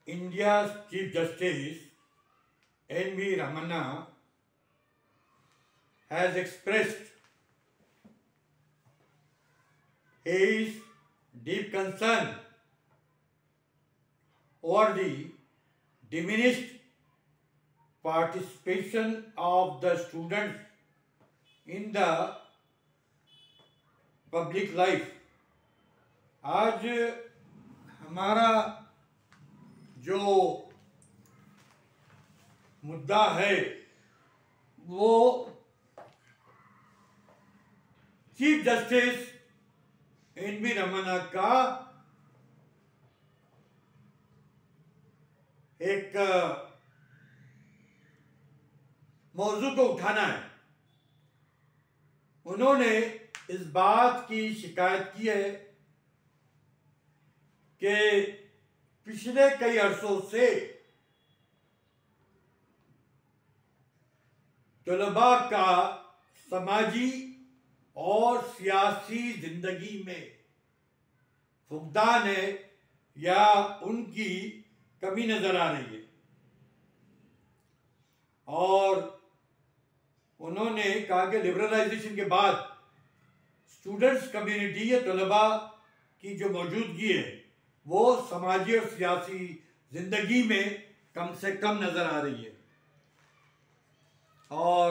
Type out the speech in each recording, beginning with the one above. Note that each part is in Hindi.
India's Chief Justice N.V. Ramana has expressed his deep concern over the diminished participation of the students in the public life. आज हमारा जो मुद्दा है वो चीफ जस्टिस एन.वी. रमन्ना का एक मौजू को उठाना है। उन्होंने इस बात की शिकायत की है कि पिछले कई अरसों से तलबा का समाजी और सियासी जिंदगी में फुकदान है या उनकी कमी नजर आ रही है। और उन्होंने कहा कि लिबरलाइजेशन के बाद स्टूडेंट्स कम्युनिटी या तलबा की जो मौजूदगी है वो समाजी और सियासी जिंदगी में कम से कम नजर आ रही है। और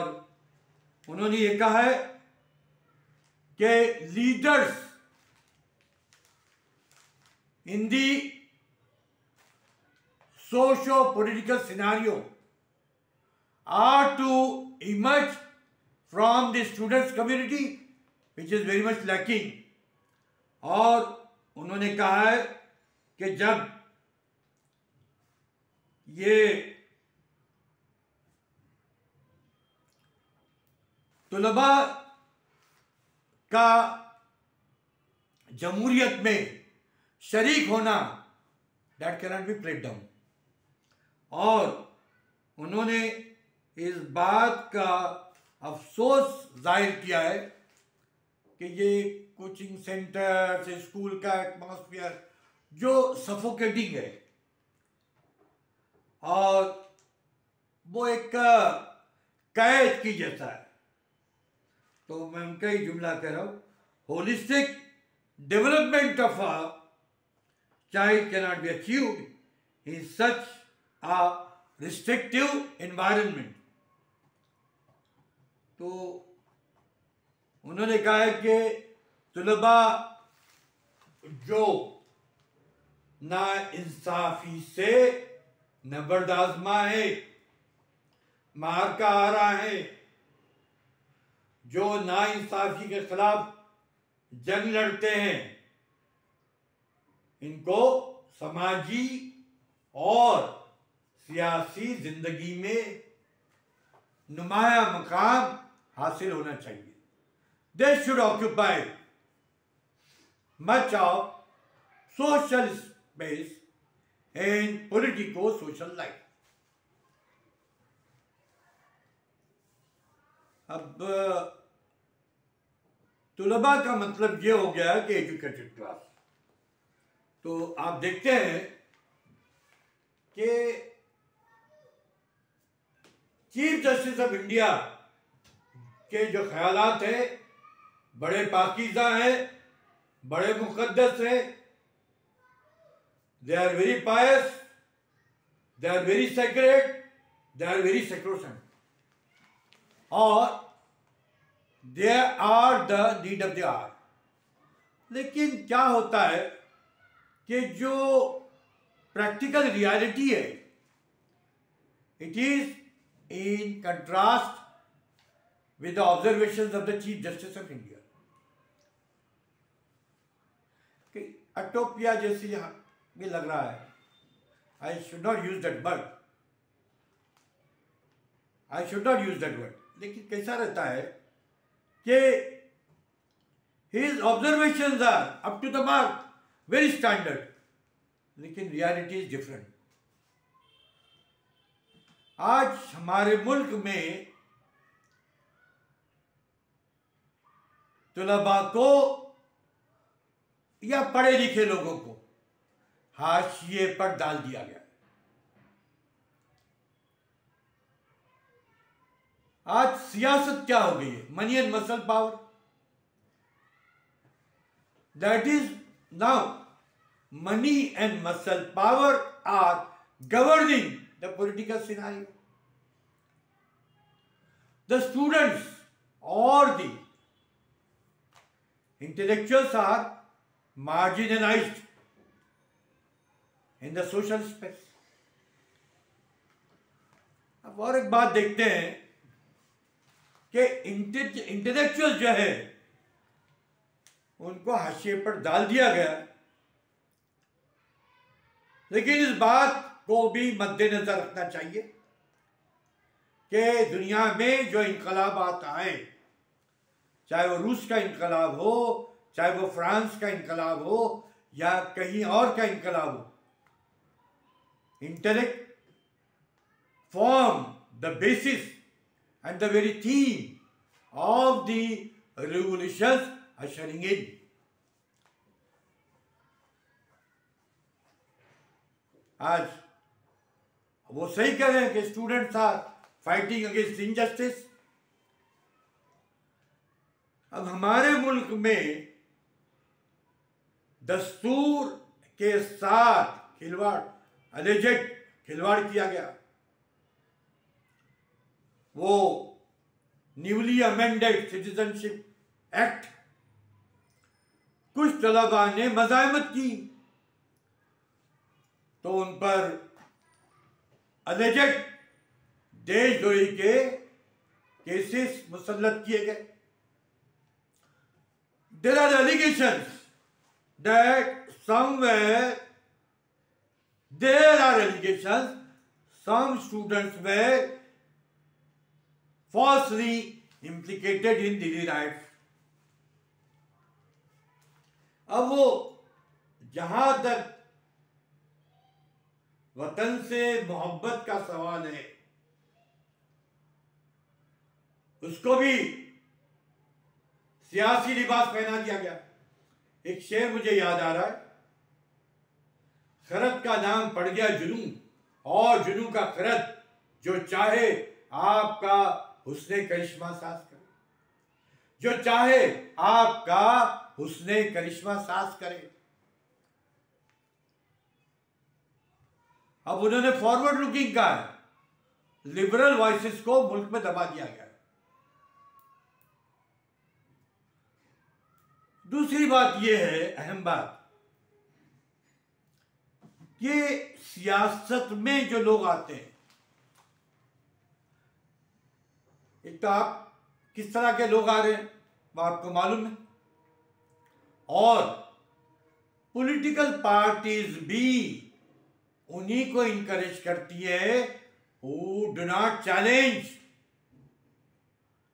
उन्होंने ये कहा है कि leaders in the socio political scenario are to emerge from the students community which is very much lacking. और उन्होंने कहा है कि जब ये तलबा का जमहूरियत में शरीक होना that can not be played down. और उन्होंने इस बात का अफसोस जाहिर किया है कि ये कोचिंग सेंटर से स्कूल का एटमॉस्फेयर जो सफोकेटिंग है और वो एक कैद की जैसा है। तो मैं उनका ही जुमला कह रहा हूं, holistic development of a child can not be achieved in such a restrictive environment. तो उन्होंने कहा है कि तलबा जो ना इंसाफी से नबर्द आजमा है, मार का आ रहा है, जो ना इंसाफी के खिलाफ जंग लड़ते हैं, इनको समाजी और सियासी जिंदगी में नुमाया मकाम हासिल होना चाहिए। They should occupy much of social space in politico-social life. अब तलबा का मतलब ये हो गया कि एजुकेटेड क्लास। तो आप देखते हैं कि चीफ जस्टिस ऑफ इंडिया के जो ख्यालात हैं बड़े पाकीज़ा हैं, बड़े मुक़द्दस हैं। They are very pious, they are very sacred, they are very sacrosanct और they are the need of the hour. लेकिन क्या होता है कि जो प्रैक्टिकल रियलिटी है it is in contrast with the observations of the Chief Justice of India। कि अटोपिया जैसी यहाँ भी लग रहा है, I should not use that word, I should not use that word. लेकिन कैसा रहता है कि his observations are up to the mark, very standard, लेकिन reality is different। आज हमारे मुल्क में तलबा को या पढ़े लिखे लोगों को हाशिए पर डाल दिया गया। आज सियासत क्या हो गई है? Money and muscle power, that is now money and muscle power are governing the political scenario. The students or the intellectuals are marginalized in the social space. अब और एक बात देखते हैं कि इंटेलेक्चुअल जो है उनको हाशिए पर डाल दिया गया, लेकिन इस बात को भी मद्देनजर रखना चाहिए कि दुनिया में जो इनकलाबात आए, चाहे वो रूस का इनकलाब हो, चाहे वो फ्रांस का इनकलाब हो या कहीं और का इनकलाब हो, intellect form the basis and the very theme of the revolutions ushering in. आज वो सही कह रहे हैं कि students are fighting against injustice. अब हमारे मुल्क में दस्तूर के साथ खिलवाड़, अलेजेड खिलवाड़ किया गया. वो न्यूली अमेंडेड सिटीजनशिप एक्ट कुछ तलबा ने मज़ाहमत की तो उन पर अलेजेड देशद्रोही के केसेस मुसल्लत किए गए. There are allegations that somewhere there are allegations some students were falsely implicated in Delhi riots. अब वो जहां तक वतन से मोहब्बत का सवाल है, उसको भी सियासी लिबास पहना दिया गया. एक शेर मुझे याद आ रहा है, खरत का नाम पड़ गया जुनून और जुनून का खरत, जो चाहे आपका हुस्ने करिश्मा सास करे, जो चाहे आपका हुस्ने करिश्मा सास करे. अब उन्होंने फॉरवर्ड लुकिंग कहा है, लिबरल वॉइसेस को मुल्क में दबा दिया गया. दूसरी बात यह है, अहम बात, कि सियासत में जो लोग आते हैं, एक तो आप किस तरह के लोग आ रहे हैं वो आपको मालूम है, और पॉलिटिकल पार्टीज भी उन्हीं को इनकरेज करती है who do not challenge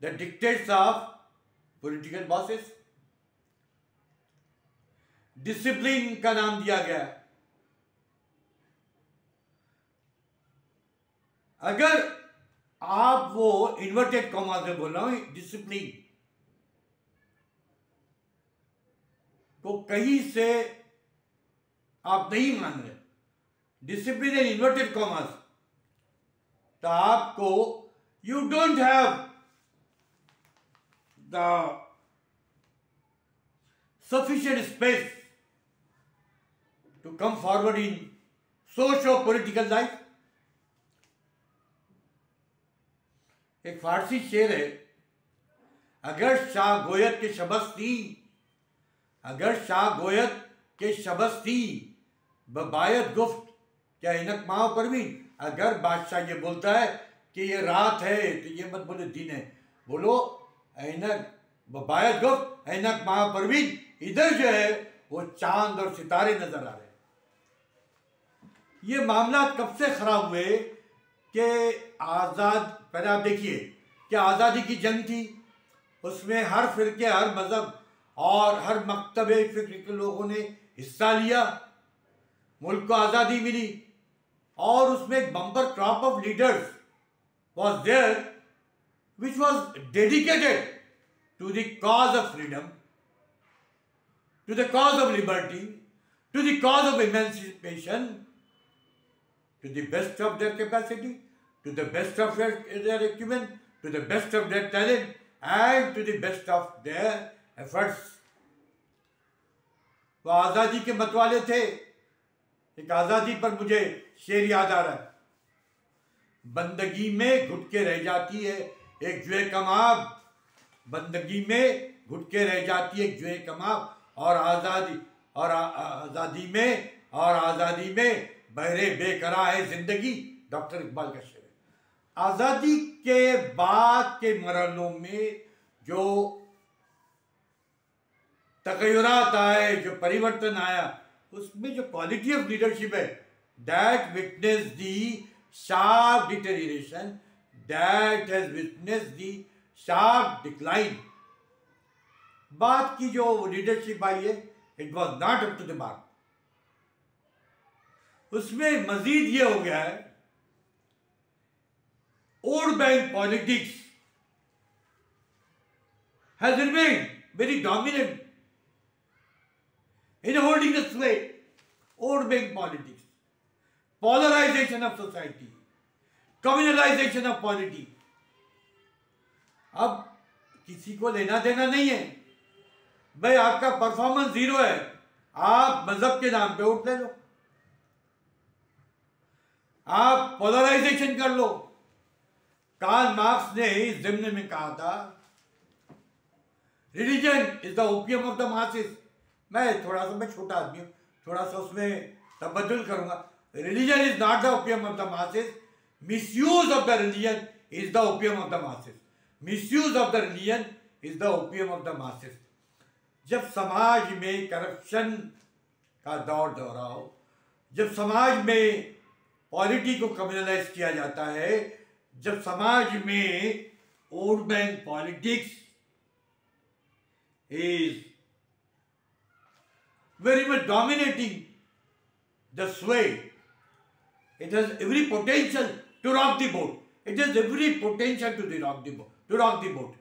the dictates of political bosses. Discipline का नाम दिया गया. अगर आप वो इन्वर्टेड कॉमा से बोल रहा हूं, डिसिप्लिन को कहीं से आप नहीं मान रहे, डिसिप्लिन इन इन्वर्टेड कॉमास, तो आपको you don't have the sufficient space to come forward in socio-political life. एक फारसी शेर है, अगर शाह गोयत के शबस थी, अगर शाह गोयत के शबस थी बबायत गुफ्त क्या इनक माओ पर भी. अगर बादशाह ये बोलता है कि ये रात है तो ये मत बोले दिन है, बोलो ऐनक बबायत गुफ्त ऐनक माओ पर भी. इधर जो है वो चांद और सितारे नजर आ रहे हैं. ये मामला कब से खराब हुए कि आज़ाद, पहले आप देखिए कि आज़ादी की जंग थी, उसमें हर फिरके, हर मजहब और हर मकतबे फिक्र के लोगों ने हिस्सा लिया, मुल्क को आज़ादी मिली, और उसमें एक bumper crop of leaders was there which was dedicated to the cause of freedom, to the cause of liberty, to the cause of emancipation, to the best of their capacity, to the best of their acumen, to the best of their talent and to the best of their efforts. वो आज़ादी के मतवाले थे. एक आज़ादी पर मुझे शेर याद आ रहा है. बंदगी में घुट के रह जाती है एक जुए कमाब, बंदगी में घुट के रह जाती है एक जुए कमाब, और आज़ादी में बहरे बेकरार है जिंदगी. डॉक्टर इकबाल का शेर है. आज़ादी के बाद के मरहलों में जो तगय्युरात आए, जो परिवर्तन आया, उसमें जो क्वालिटी ऑफ लीडरशिप है, that witness the sharp deterioration, that has witness the sharp decline. बाद की जो लीडरशिप आई है, it was not up to the mark. उसमें मजीद ये हो गया है, vote bank politics has remained very dominant in holding the sway. Vote bank politics, polarization of society, communalization of polity. अब किसी को लेना देना नहीं है भाई, आपका परफॉर्मेंस 0 है, आप मजहब के नाम पे वोट ले लो, आप पोलराइजेशन कर लो. कार्ल मार्क्स ने इस ज़माने में कहा था, religion is the opium of the masses. मैं छोटा आदमी हूँ, थोड़ा सा उसमें तबद्दुल करूंगा. Religion is not the opium of the masses, misuse of the religion is the opium of the masses. Misuse of the religion is the opium of the masses. जब समाज में करप्शन का दौर दोहरा हो, जब समाज में पॉलिटी को कम्युनलाइज किया जाता है, जब समाज में vote bank politics is very much dominating the sway, it has every potential to rock the boat. It has every potential to rock the boat.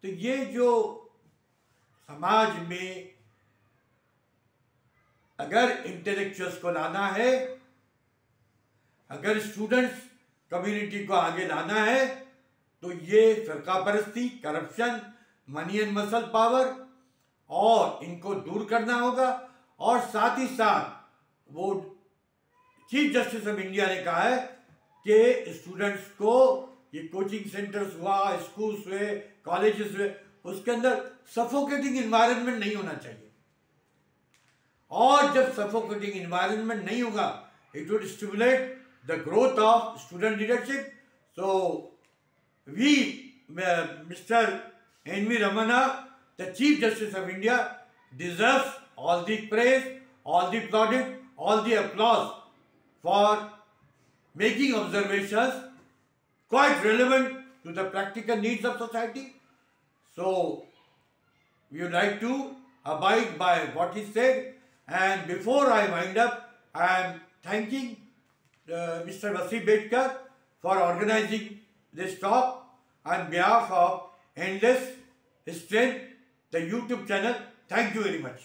तो ये जो समाज में अगर इंटेलेक्चुअल्स को लाना है, अगर स्टूडेंट्स कम्युनिटी को आगे लाना है, तो ये फिरका परस्ती, corruption, money and muscle power और इनको दूर करना होगा. और साथ ही साथ वो चीफ जस्टिस ऑफ इंडिया ने कहा है कि स्टूडेंट्स को ये कोचिंग सेंटर्स हुआ, स्कूल्स हुए, कॉलेजेस हुए, उसके अंदर सफोकेटिंग इन्वायरमेंट नहीं होना चाहिए. और जब सफोकेटिंग इन्वायरमेंट नहीं होगा, it would stimulate the growth of student leadership. So we mister N V. Ramana, the Chief Justice of India, deserves all the praise, all the plaudit, all the applause for making observations quite relevant to the practical needs of society. So, we would like to abide by what he said. And before I wind up, I am thanking Mr. Vasi Bedkar for organizing this talk on behalf of Endless Strength, the YouTube channel. Thank you very much.